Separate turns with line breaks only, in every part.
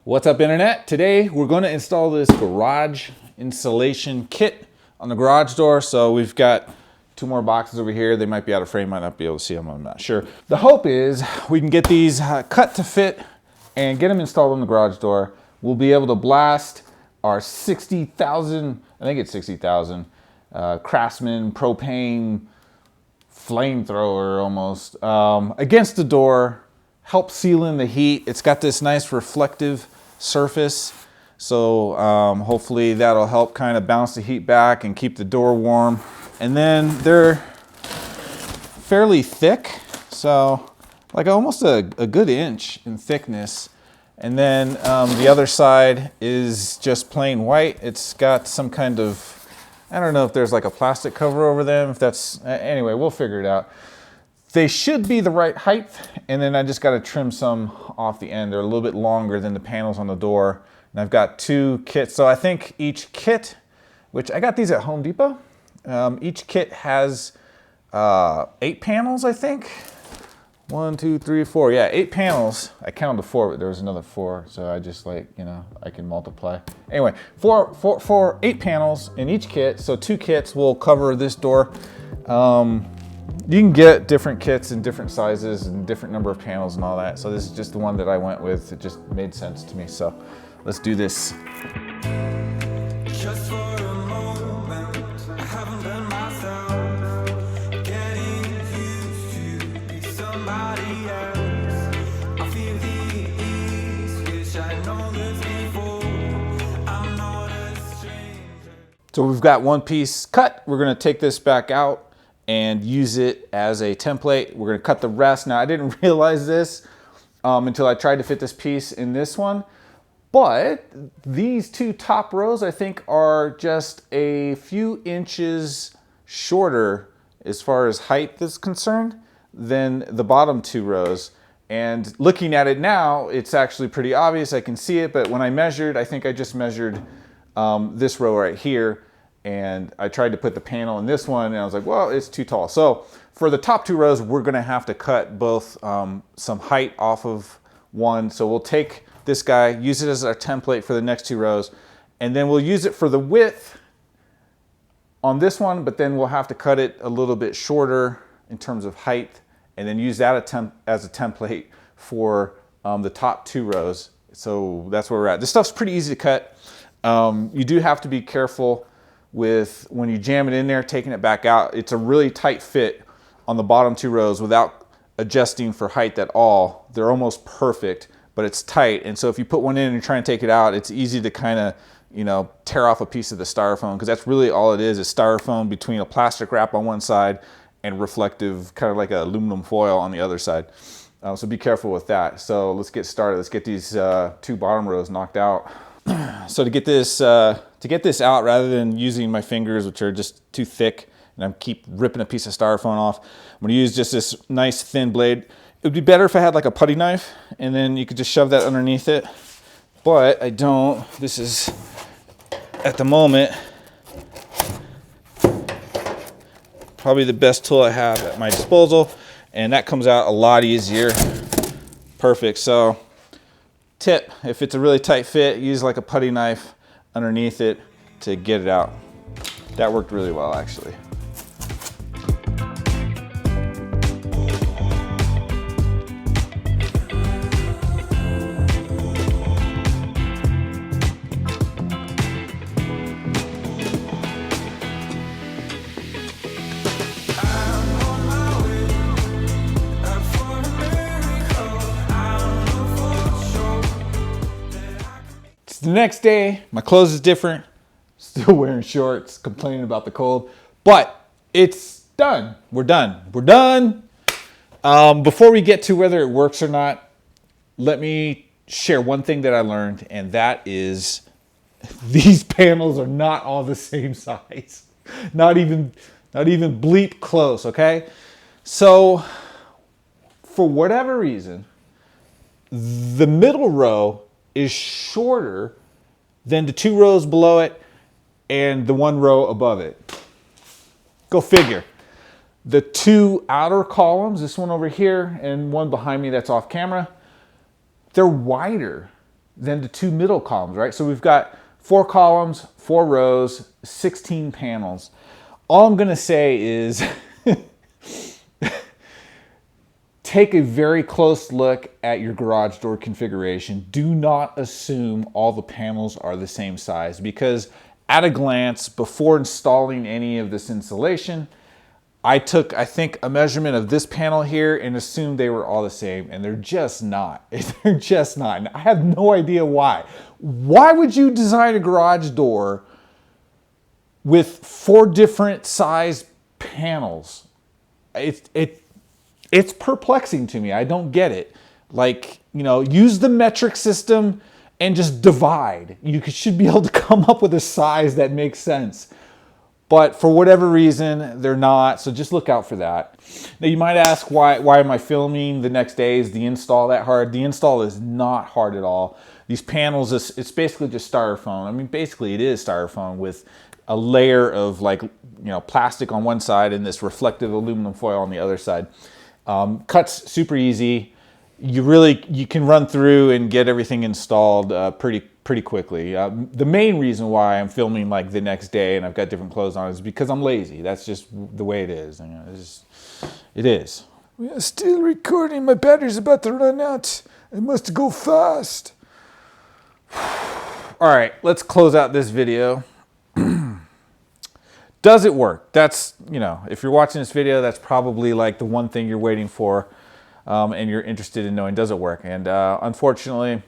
What's up, internet? Today we're going to install this garage insulation kit on the garage door. So we've got two more boxes over here. They might be out of frame, might not be able to see them, I'm not sure. The hope is we can get these cut to fit and get them installed on the garage door. We'll be able to blast our 60,000, I think it's 60,000, Craftsman propane flamethrower almost, against the door. Help seal in the heat. It's got this nice reflective surface, so hopefully that'll help kind of bounce the heat back and keep the door warm. And then they're fairly thick, so like almost a good inch in thickness. And then the other side is just plain white. It's got some kind of, I don't know if there's like a plastic cover over them, if that's, anyway, we'll figure it out. They should be the right height, and then I just got to trim some off the end. They're a little bit longer than the panels on the door. And I've got two kits. So I think each kit, which I got these at Home Depot, each kit has 8 panels, I think. 1, 2, 3, 4. Yeah, 8 panels. I counted 4, but there was another 4. So I just I can multiply. Anyway, 8 panels in each kit. So 2 kits will cover this door. You can get different kits in different sizes and different number of panels and all that. So this is just the one that I went with. It just made sense to me. So let's do this. Just for a moment, I haven't been myself. Getting used to be somebody else. I feel the ease, wish I know this before. I'm not a stranger. So we've got one piece cut. We're gonna take this back out and use it as a template. We're gonna cut the rest. Now, I didn't realize this until I tried to fit this piece in this one, but these 2 top rows, I think, are just a few inches shorter as far as height is concerned than the bottom 2 rows. And looking at it now, it's actually pretty obvious. I can see it, but when I measured, I think I just measured this row right here, and I tried to put the panel in this one, and I was like, well, it's too tall. So for the top 2 rows, we're gonna have to cut both some height off of one. So we'll take this guy, use it as our template for the next 2 rows, and then we'll use it for the width on this one, but then we'll have to cut it a little bit shorter in terms of height, and then use that as a template for the top 2 rows. So that's where we're at. This stuff's pretty easy to cut. You do have to be careful with when you jam it in there, taking it back out. It's a really tight fit on the bottom 2 rows without adjusting for height at all. They're almost perfect, but it's tight. And so if you put one in and you're trying to take it out, it's easy to kind of, tear off a piece of the styrofoam, because that's really all it is styrofoam between a plastic wrap on one side and reflective, kind of like a aluminum foil on the other side. So be careful with that. So let's get started. Let's get these 2 bottom rows knocked out. So to get this out, rather than using my fingers, which are just too thick, and I keep ripping a piece of styrofoam off, I'm gonna use just this nice thin blade. It would be better if I had like a putty knife, and then you could just shove that underneath it, but I don't. This is, at the moment, probably the best tool I have at my disposal, and that comes out a lot easier. Perfect. So tip, if it's a really tight fit, use like a putty knife underneath it to get it out. That worked really well, actually. The next day, my clothes is different. Still wearing shorts, complaining about the cold, but it's done. We're done. We're done. Before we get to whether it works or not, let me share one thing that I learned, and that is these panels are not all the same size. Not even bleep close, okay? So for whatever reason, the middle row is shorter than the 2 rows below it and the 1 row above it. Go figure. The 2 outer columns, this one over here and one behind me that's off camera, they're wider
than the two middle columns, right? So we've got 4 columns, 4 rows, 16 panels. All I'm gonna say is take a very close look at your garage door configuration. Do not assume all the panels are the same size, because at a glance, before installing any of this insulation, I took, I think, a measurement of this panel here and assumed they were all the same, and they're just not. They're just not. And I have no idea why. Why would you design a garage door with 4 different size panels? It's perplexing to me. I don't get it. Like, you know, use the metric system and just divide. You should be able to come up with a size that makes sense. But for whatever reason, they're not. So just look out for that. Now you might ask, why am I filming the next day? Is the install that hard? The install is not hard at all. These panels, it's basically just styrofoam. I mean, basically it is styrofoam with a layer of, like, you know, plastic on one side and this reflective aluminum foil on the other side. Cuts super easy. You can run through and get everything installed pretty quickly. The main reason why I'm filming like the next day and I've got different clothes on is because I'm lazy. That's just the way it is. You know, it is.
We are still recording. My battery's about to run out. I must go fast.
All right, let's close out this video. Does it work? That's, you know, if you're watching this video, that's probably like the one thing you're waiting for, and you're interested in knowing, does it work? And unfortunately,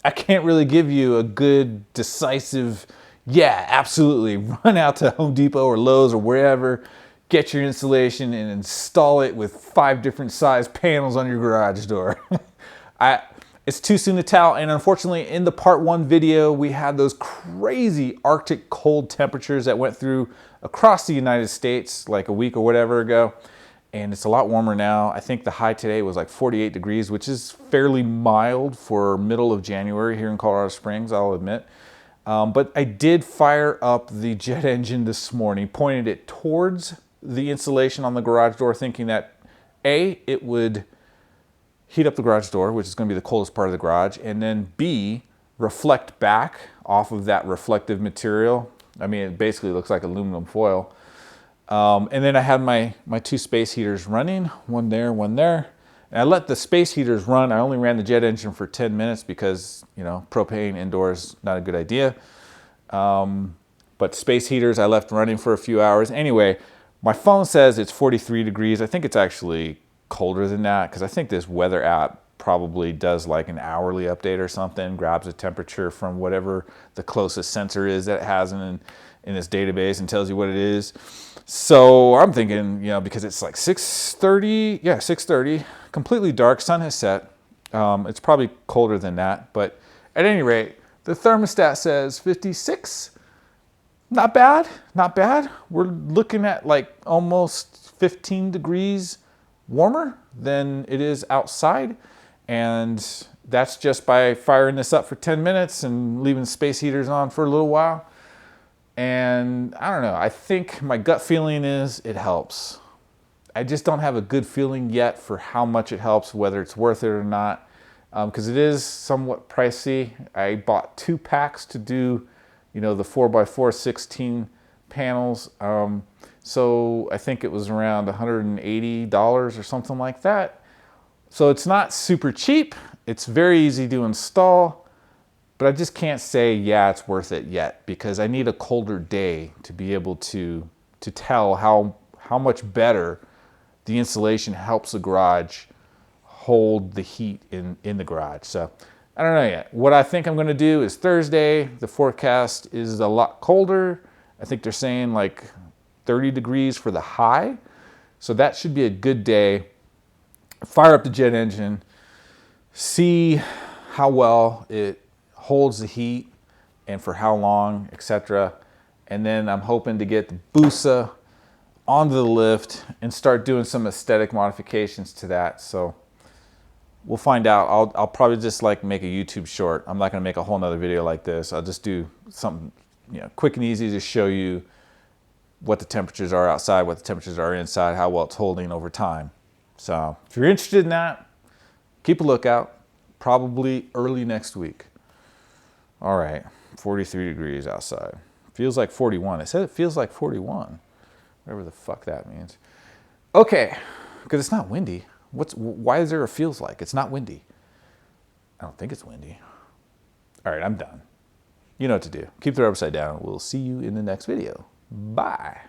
I can't really give you a good, decisive, yeah, absolutely, run out to Home Depot or Lowe's or wherever, get your insulation and install it with 5 different size panels on your garage door. It's too soon to tell, and unfortunately in the part 1 video we had those crazy Arctic cold temperatures that went through across the United States like a week or whatever ago, and it's a lot warmer now. I think the high today was like 48 degrees, which is fairly mild for middle of January here in Colorado Springs, I'll admit. But I did fire up the jet engine this morning, pointed it towards the insulation on the garage door, thinking that A, it would heat up the garage door, which is going to be the coldest part of the garage, and then B, reflect back off of that reflective material. I mean, it basically looks like aluminum foil. And then I had my 2 space heaters running, one there, one there. And I let the space heaters run. I only ran the jet engine for 10 minutes because, you know, propane indoors, not a good idea. But space heaters I left running for a few hours. Anyway, my phone says it's 43 degrees. I think it's actually colder than that, because I think this weather app probably does like an hourly update or something, grabs a temperature from whatever the closest sensor is that it has in its database and tells you what it is. So I'm thinking, you know, because it's like 6:30, yeah, 6:30, completely dark, sun has set. It's probably colder than that, but at any rate, the thermostat says 56. Not bad, not bad. We're looking at like almost 15 degrees warmer than it is outside, and that's just by firing this up for 10 minutes and leaving space heaters on for a little while. And I don't know, I think my gut feeling is it helps. I just don't have a good feeling yet for how much it helps, whether it's worth it or not, because it is somewhat pricey. I bought 2 packs to do, you know, the 4x4 16 panels. So I think it was around $180 or something like that. So it's not super cheap. It's very easy to install, but I just can't say, yeah, it's worth it yet, because I need a colder day to be able to tell how much better the insulation helps the garage hold the heat in the garage. So I don't know yet. What I think I'm going to do is Thursday, the forecast is a lot colder. I think they're saying like 30 degrees for the high. So that should be a good day. Fire up the jet engine, see how well it holds the heat and for how long, etc. And then I'm hoping to get the Busa onto the lift and start doing some aesthetic modifications to that. So we'll find out. I'll probably just like make a YouTube short. I'm not going to make a whole nother video like this. I'll just do something, you know, quick and easy to show you what the temperatures are outside, what the temperatures are inside, how well it's holding over time. So if you're interested in that, keep a lookout. probably early next week. All right, 43 degrees outside. Feels like 41. I said it feels like 41. Whatever the fuck that means. Okay, because it's not windy. Why is there a feels like? It's not windy. I don't think it's windy. All right, I'm done. You know what to do. Keep the rubber upside down. We'll see you in the next video. Bye.